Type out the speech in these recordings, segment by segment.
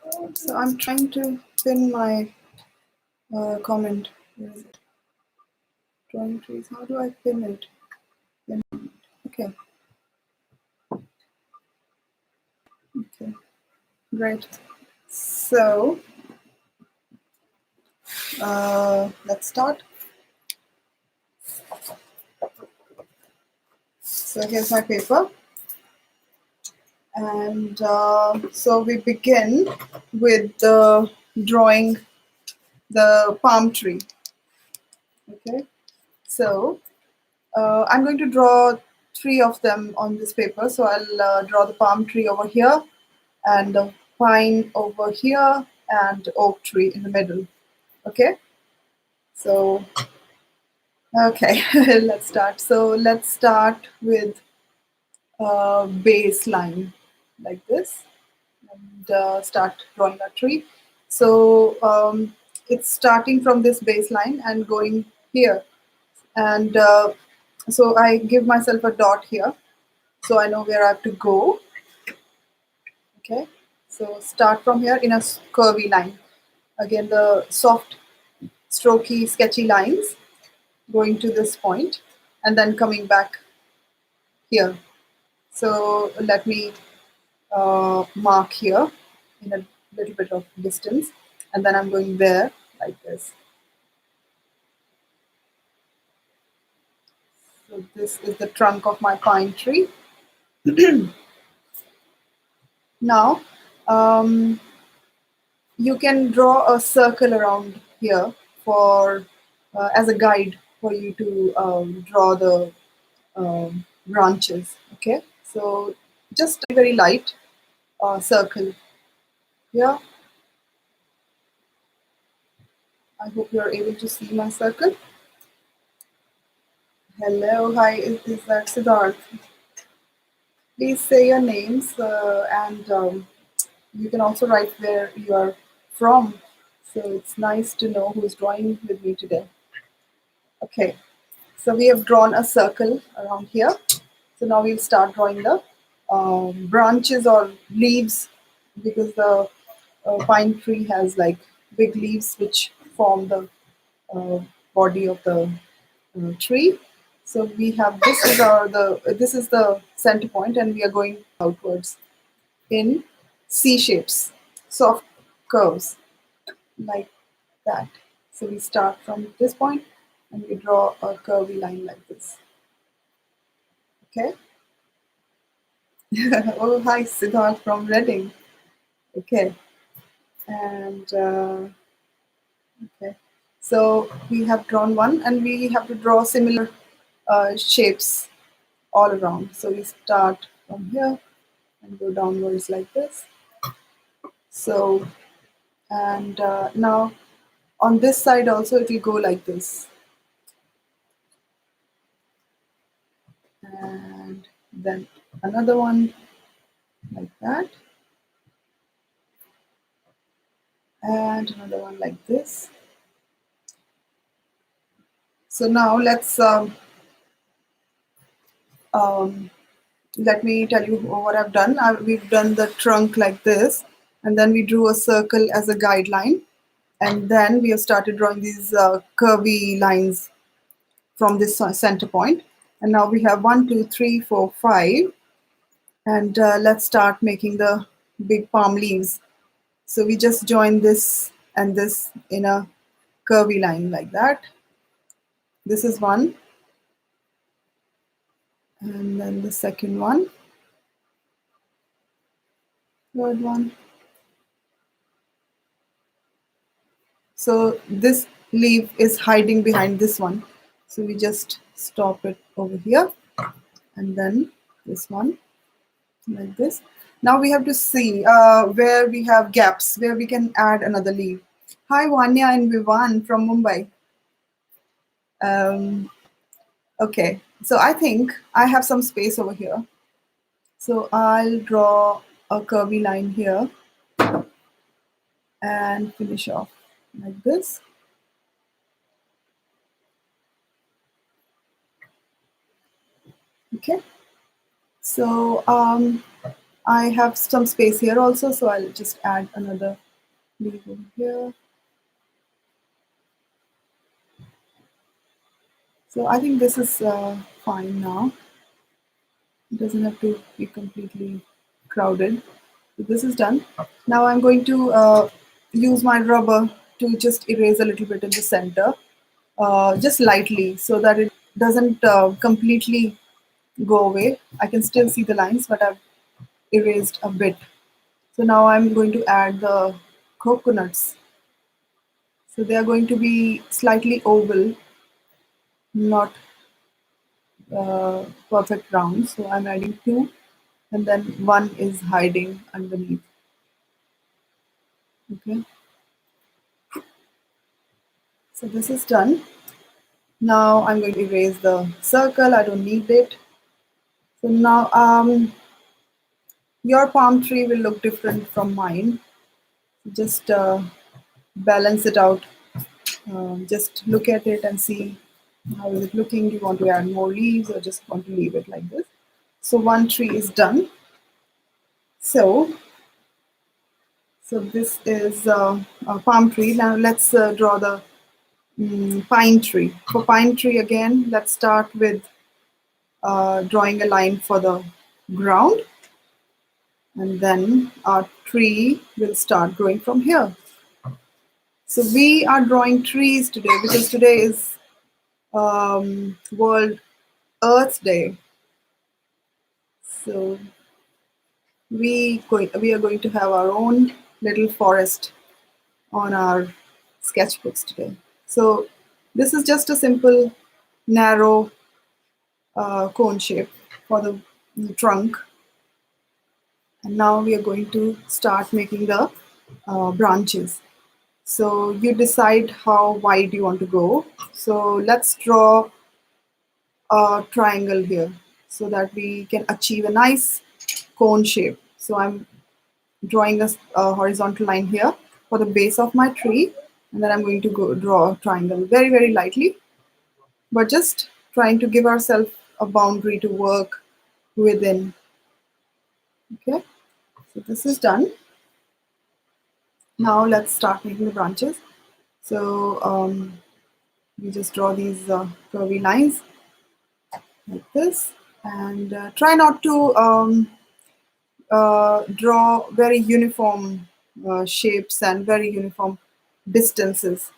So I'm trying to pin my comment. Where is it? Drawing trees. How do I pin it? Okay. Okay. Great. So let's start. So here's my paper. And so we begin with drawing the palm tree. Okay. So I'm going to draw 3 of them on this paper. So I'll draw the palm tree over here, and the pine over here, and oak tree in the middle. Okay. So okay, let's start. So let's start with a baseline like this, and start drawing a tree. So it's starting from this baseline and going here, and so I give myself a dot here, so I know where I have to go. Okay, so start from here in a curvy line. Again, the soft, strokey, sketchy lines going to this point, and then coming back here. So let me mark here in a little bit of distance, and then I'm going there like this. So this is the trunk of my pine tree. Now you can draw a circle around here for as a guide for you to draw the branches. Okay, so just a very light circle here. I hope you are able to see my circle. Hello, hi, is that Siddharth? Please say your names, and you can also write where you are from. So it's nice to know who's drawing with me today. Okay, so we have drawn a circle around here. So now we'll start drawing the branches or leaves, because the pine tree has like big leaves which form the uh, body of the tree. So we have this is the center point, and we are going outwards in C shapes, soft curves like that. So we start from this point and we draw a curvy line like this. Okay. Oh, hi, Siddharth from Reading. Okay. And okay. So we have drawn one, and we have to draw similar shapes all around. So we start from here and go downwards like this. So, and now on this side also it will go like this. And then another one like that. And another one like this. So now let me tell you what I've done. We've done the trunk like this, and then we drew a circle as a guideline, and then we have started drawing these curvy lines from this center point. And now we have 1, 2, 3, 4, 5, and let's start making the big palm leaves. So we just join this and this in a curvy line like that. This is one, and then the second one, third one. So this leaf is hiding behind this one. So we just stop it over here, and then this one like this. Now we have to see where we have gaps, where we can add another leaf. Hi Vanya and Vivan from Mumbai. Um, okay, so I think I have some space over here. So I'll draw a curvy line here and finish off like this. Okay, so I have some space here also, so I'll just add another leaf over here. So I think this is fine now. It doesn't have to be completely crowded. So this is done. Now I'm going to use my rubber to just erase a little bit in the center, just lightly, so that it doesn't completely go away. I can still see the lines, but I've erased a bit. So now I'm going to add the coconuts. So they are going to be slightly oval, not perfect round. So I'm adding two, and then one is hiding underneath. Okay, so this is done. Now I'm going to erase the circle. I don't need it. So now your palm tree will look different from mine. Just balance it out. Just look at it and see how is it looking. Do you want to add more leaves or just want to leave it like this? So one tree is done. So this is a palm tree. Now let's draw the pine tree. For pine tree again, let's start with drawing a line for the ground, and then our tree will start growing from here. So we are drawing trees today because today is World Earth Day. So we are going to have our own little forest on our sketchbooks today. So this is just a simple narrow cone shape for the trunk. And now we are going to start making the branches. So you decide how wide you want to go. So let's draw a triangle here so that we can achieve a nice cone shape. So I'm drawing a horizontal line here for the base of my tree, and then I'm going to go draw a triangle very, very lightly, but just trying to give ourselves a boundary to work within. Okay, so this is done. Now let's start making the branches. So you just draw these curvy lines like this, and try not to draw very uniform shapes and very uniform distances.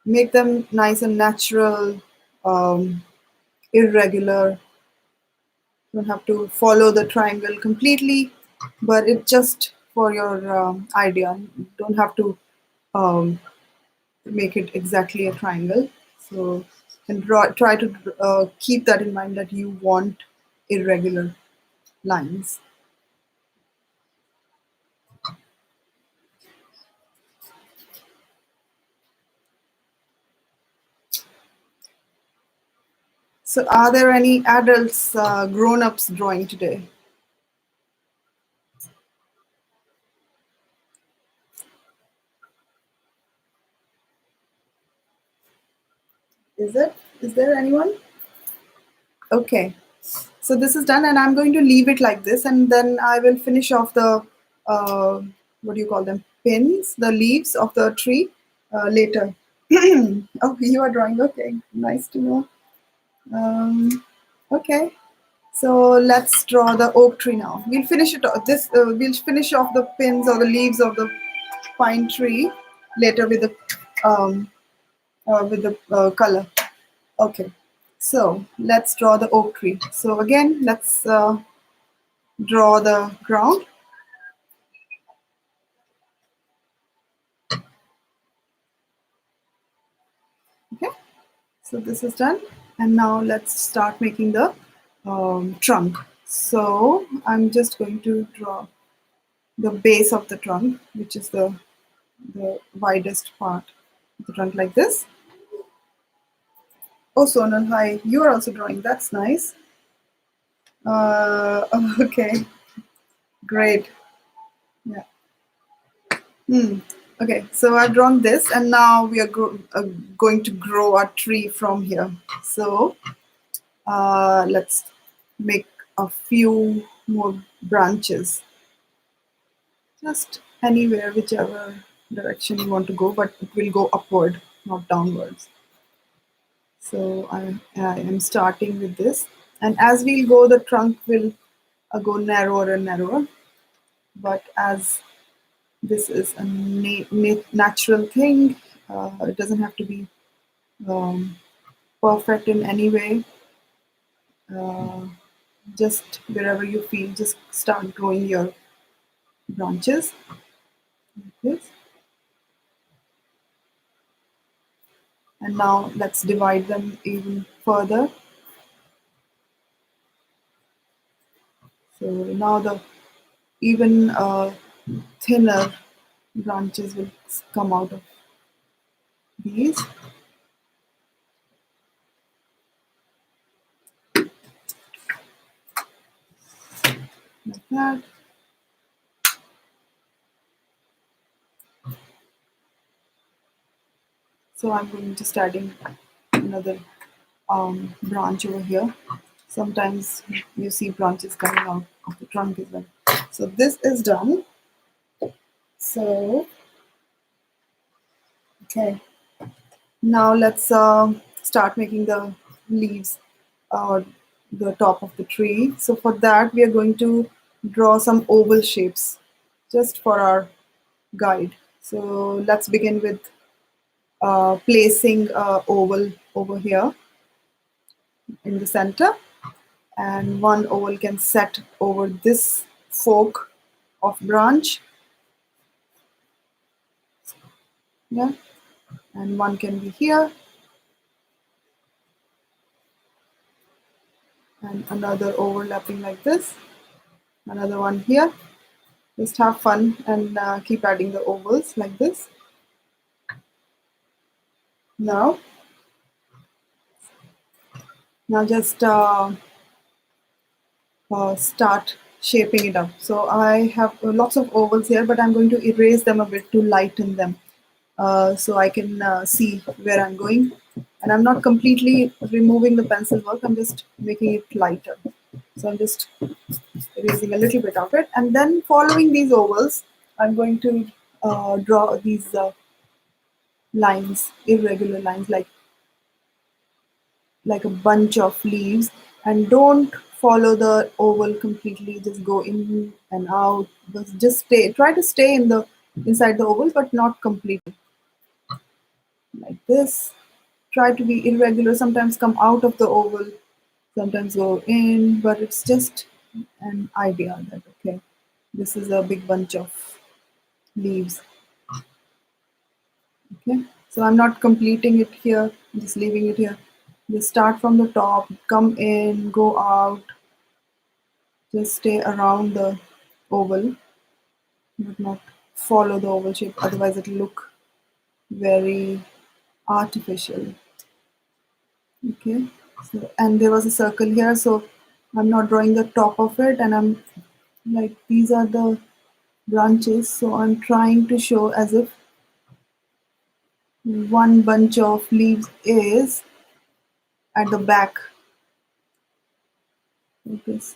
Make them nice and natural, irregular. You don't have to follow the triangle completely, but it's just for your idea. You don't have to um, make it exactly a triangle. So and try to keep that in mind that you want irregular lines. So are there any adults, grown-ups drawing today? Is it? Is there anyone? Okay. So this is done, and I'm going to leave it like this, and then I will finish off the what do you call them? Pins, the leaves of the tree later. Oh, you are drawing. Okay, nice to know. Okay, so let's draw the oak tree now. We'll finish it. We'll finish off the pins or the leaves of the pine tree later with the color. Okay, so let's draw the oak tree. So again, let's draw the ground. Okay, so this is done, and now let's start making the trunk. So I'm just going to draw the base of the trunk, which is the widest part of the trunk, like this. Oh, Sonal, hi, you are also drawing. That's nice. Okay, great. Yeah. Okay, so I've drawn this, and now we are going to grow our tree from here. So let's make a few more branches. just anywhere, whichever direction you want to go, but it will go upward, not downwards. So I am starting with this, and as we'll go, the trunk will go narrower and narrower. But as this is a natural thing, it doesn't have to be um, perfect in any way. Uh, just wherever you feel, just start growing your branches like this. And now let's divide them even further. So now the even thinner branches will come out of these. Like that. So I'm going to adding another branch over here. Sometimes you see branches coming out of the trunk as well. So this is done. So, okay. Now let's start making the leaves or the top of the tree. So for that we are going to draw some oval shapes just for our guide. So let's begin with placing oval over here in the center, and one oval can set over this fork of branch, yeah, and one can be here and another overlapping like this, another one here. Just have fun and keep adding the ovals like this. Now, just start shaping it up. So I have lots of ovals here, but I'm going to erase them a bit to lighten them, so I can see where I'm going. And I'm not completely removing the pencil work, I'm just making it lighter. So I'm just erasing a little bit of it. And then following these ovals, I'm going to draw these lines, irregular lines, like a bunch of leaves, and don't follow the oval completely, just go in and out, but just try to stay in the inside the oval but not completely, like this. Try to be irregular, sometimes come out of the oval, sometimes go in, but it's just an idea that okay, this is a big bunch of leaves. Okay, so I'm not completing it here, I'm just leaving it here. Just start from the top, come in, go out, just stay around the oval, but not follow the oval shape, otherwise it'll look very artificial. Okay, so, and there was a circle here, so I'm not drawing the top of it, and I'm like, these are the branches, so I'm trying to show as if one bunch of leaves is at the back, like this.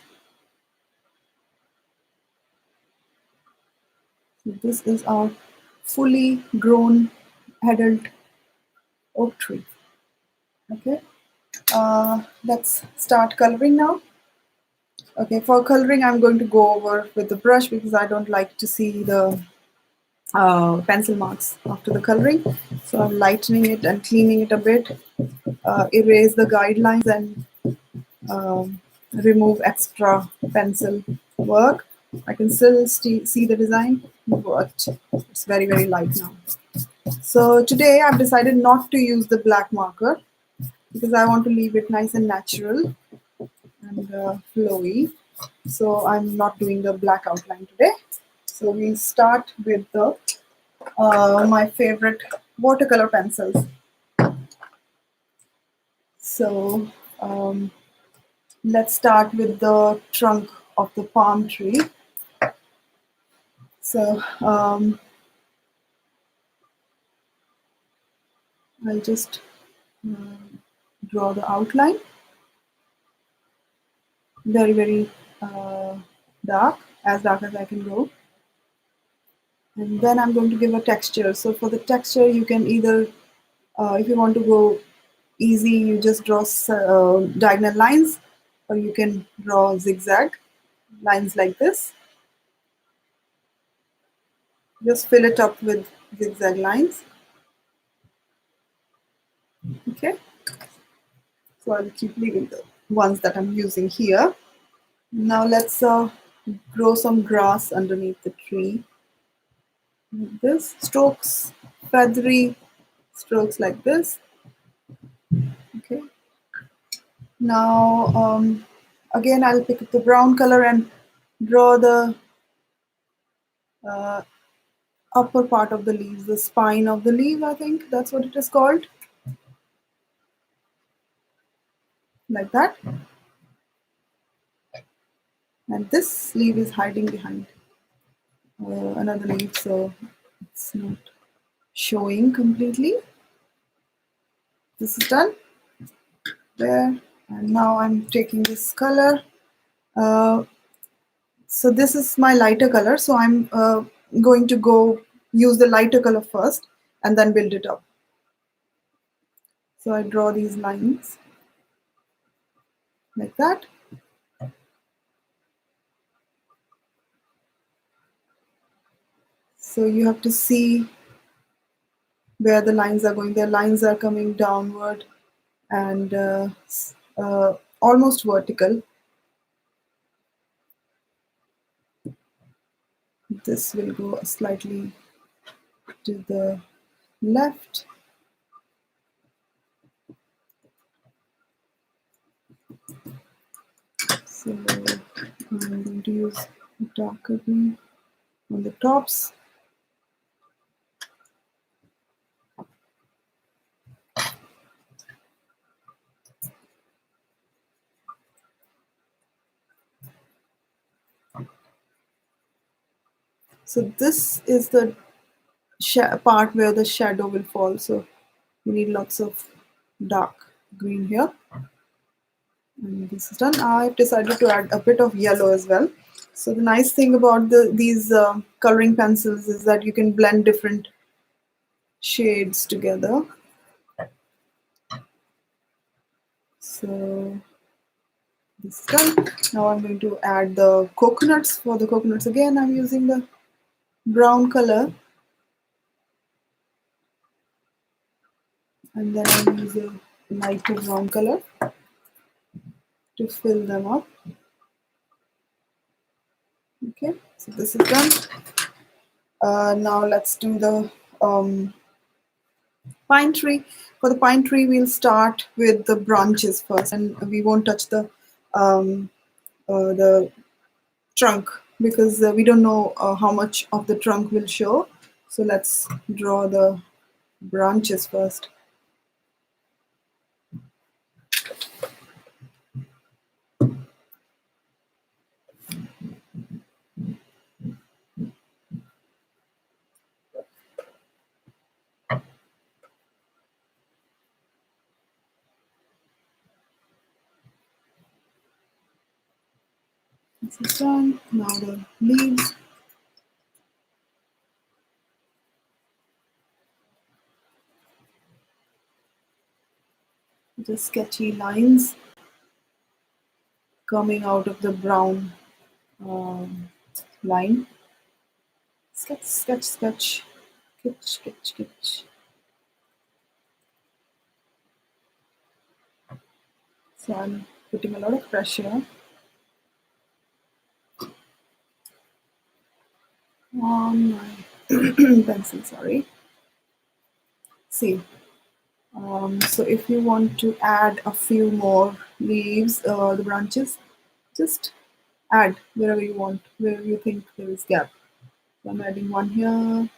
So this is our fully grown adult oak tree. Okay, let's start coloring now. Okay, for coloring, I'm going to go over with the brush because I don't like to see the pencil marks after the coloring. So I'm lightening it and cleaning it a bit, erase the guidelines and remove extra pencil work. I can still see the design, but it's very, very light now. So today I've decided not to use the black marker because I want to leave it nice and natural and flowy. So I'm not doing the black outline today. So we'll start with the my favorite watercolor pencils. So let's start with the trunk of the palm tree. So I'll just draw the outline, very, very dark as I can go. And then I'm going to give a texture. So for the texture, you can either, if you want to go easy, you just draw diagonal lines, or you can draw zigzag lines like this. Just fill it up with zigzag lines. Okay, so I'll keep leaving the ones that I'm using here. Now let's grow some grass underneath the tree. Like this, strokes, feathery strokes like this. Okay. Now again, I'll pick up the brown color and draw the uh, upper part of the leaves, the spine of the leaf. I think that's what it is called. Like that. And this leaf is hiding behind another leaf, so it's not showing completely. This is done. There. And now I'm taking this color. So this is my lighter color. So I'm going to go use the lighter color first and then build it up. So I draw these lines like that. So you have to see where the lines are going. The lines are coming downward and almost vertical. This will go slightly to the left. So I'm going to use darker green on the tops. So this is the part where the shadow will fall. So we need lots of dark green here. And this is done. I've decided to add a bit of yellow as well. So the nice thing about these coloring pencils is that you can blend different shades together. So this is done. Now I'm going to add the coconuts. For the coconuts again, I'm using the brown color. And then I'll use a lighter brown color to fill them up. Okay, so this is done. Now let's do the pine tree. For the pine tree, we'll start with the branches first, and we won't touch the trunk because we don't know how much of the trunk will show. So let's draw the branches first. This is done. Now the leaves. Just sketchy lines coming out of the brown line. Sketch, sketch, sketch, sketch, sketch, sketch. So I'm putting a lot of pressure on my pencil, sorry. See, so if you want to add a few more leaves, the branches, just add wherever you want, wherever you think there is gap. So I'm adding one here, and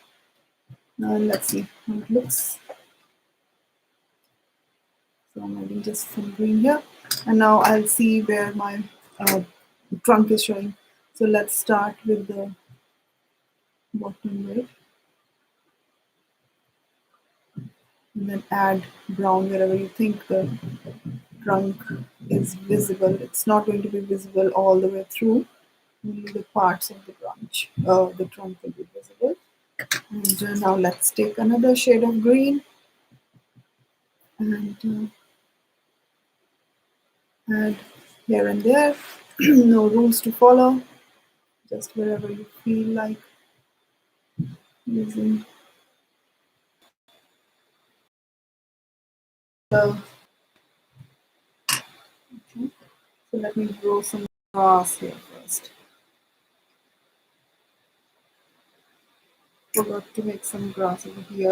let's see how it looks. So I'm adding just some green here, and now I'll see where my trunk is showing. So let's start with the bottom right, and then add brown wherever you think the trunk is visible. It's not going to be visible all the way through. Only the parts of the branch, the trunk will be visible. And now let's take another shade of green and add here and there. No rules to follow, just wherever you feel like using the. Okay. So let me grow some grass here first. Forgot to make some grass over here.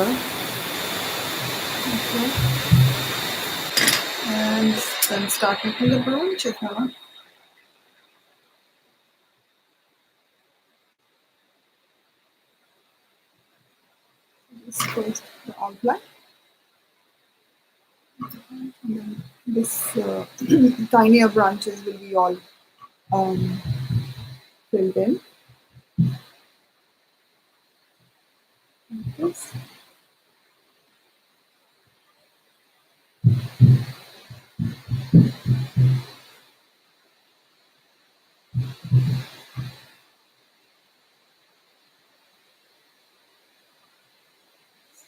Okay. And then start making the branches now. This first the outline. And then this tinier branches will be all um, filled in. Like this.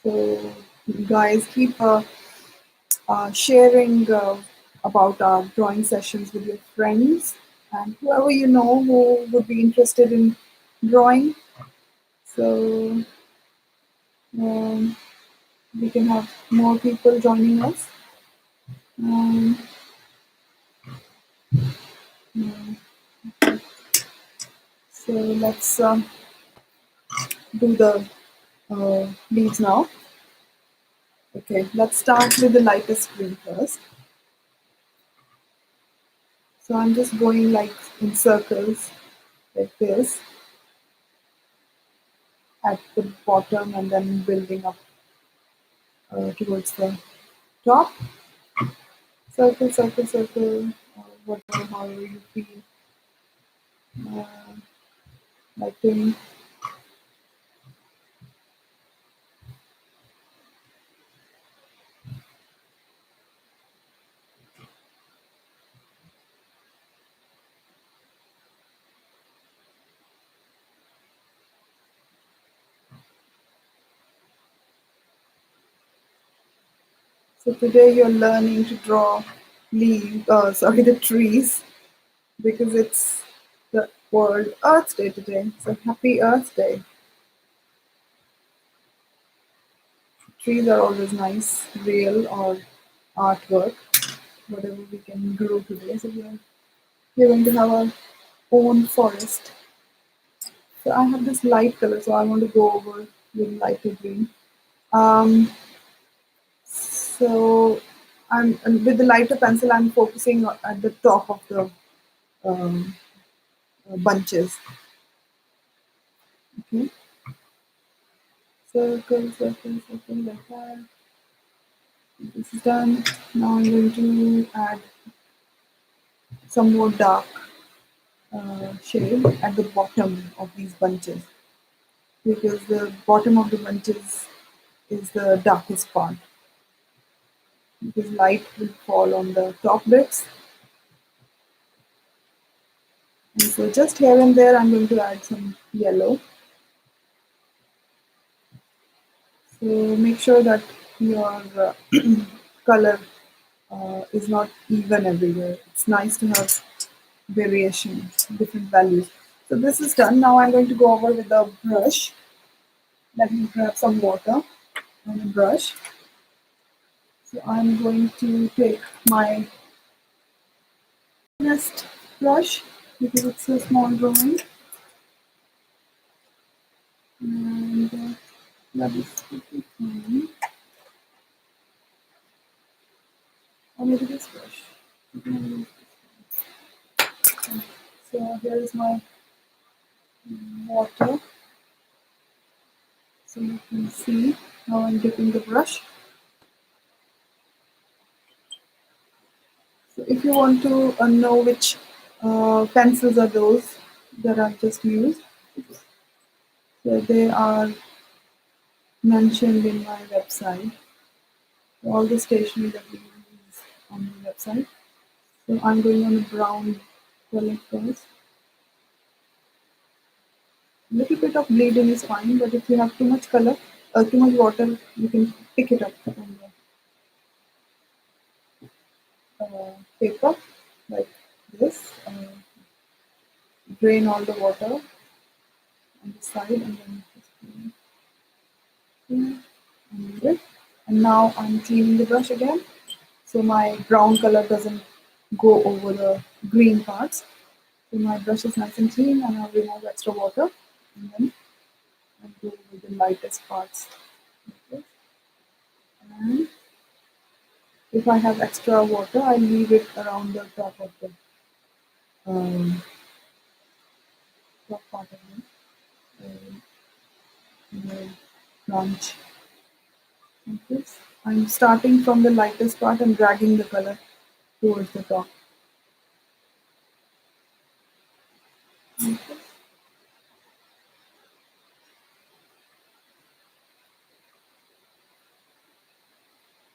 So guys, keep sharing about our drawing sessions with your friends and whoever you know who would be interested in drawing. So um, we can have more people joining us. Um, mm, so let's do the leaves now. Okay, let's start with the lightest green first. So I'm just going like in circles like this at the bottom and then building up towards the top. Circle, circle, circle, whatever, however you feel uh, like doing. So today you're learning to draw the trees because it's the World Earth Day today. So happy Earth Day. Trees are always nice, real or artwork, whatever we can grow today. So we're going to have our own forest. So I have this light color, so I want to go over with lighter green. Um, so and with the lighter pencil, I'm focusing at the top of the um, bunches. Okay, circle, circle, circle, like that. This is done. Now I'm going to add some more dark shade at the bottom of these bunches because the bottom of the bunches is the darkest part because light will fall on the top bits. And so just here and there I'm going to add some yellow. So make sure that your color is not even everywhere. It's nice to have variation, different values. So this is done. Now I'm going to go over with the brush. Let me grab some water and a brush. So I'm going to take my nest brush because it's a small drawing. And that is fine. Or maybe this brush. So here is my water. So you can see how I'm dipping the brush. So if you want to know which pencils are those that I've just used, so they are mentioned in my website. All the stationery that we use on the website. So I'm going on a brown color first. Little bit of bleeding is fine, but if you have too much color, too much water, you can pick it up from the paper like this. Drain all the water on the side and then just and it. And now I'm cleaning the brush again, so my brown color doesn't go over the green parts. So my brush is nice and clean, and I'll remove extra water, and then I'll go with the lightest parts. Okay. And if I have extra water, I leave it around the top of the um, top part of the branch. Like this. I'm starting from the lightest part and dragging the color towards the top. Okay.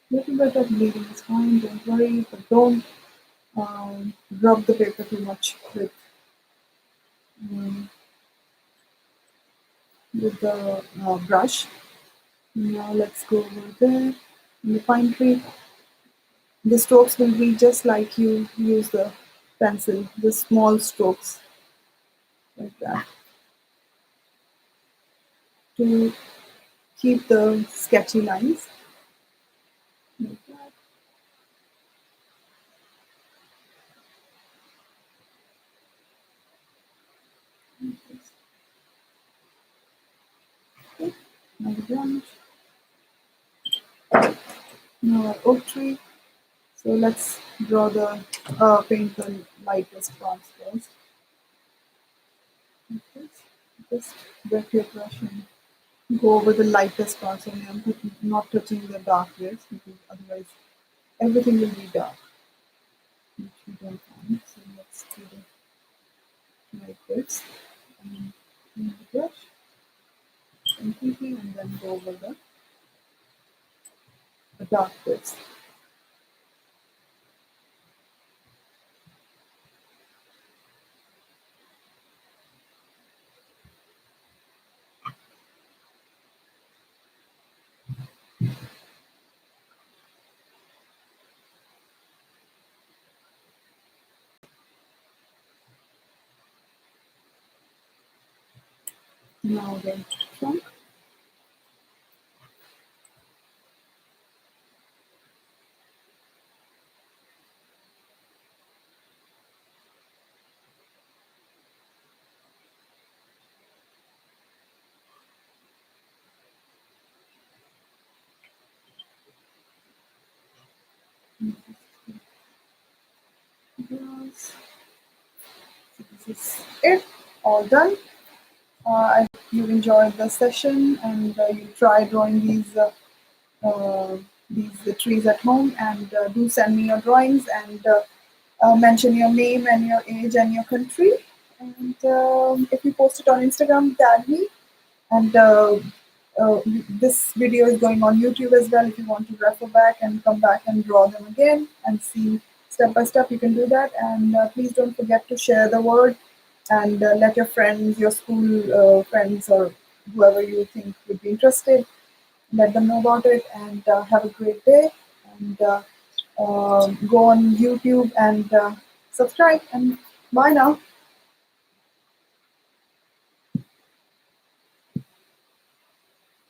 Little bit of bleeding is fine, don't worry, but don't rub the paper too much um, with the brush. Now let's go over there in the pine tree. The strokes will be just like you use the pencil, the small strokes like that to keep the sketchy lines. Like that. Okay. Now the branch. Now our oak tree. So let's draw the paint the lightest parts first. Like this. Just wet your brush and go over the lightest parts only. I'm not touching the dark bits because otherwise everything will be dark, which we don't want. So let's do the light bits and clean the brush completely and then go over the dark bits. Now the trunk. This is it, all done. I hope you enjoyed the session and you try drawing these trees at home, and do send me your drawings and mention your name and your age and your country. And if you post it on Instagram, tag me. And this video is going on YouTube as well. If you want to refer back and come back and draw them again and see step by step, you can do that. And please don't forget to share the word and let your friends, your school friends, or whoever you think would be interested, let them know about it. And have a great day. And go on YouTube and subscribe. And bye now.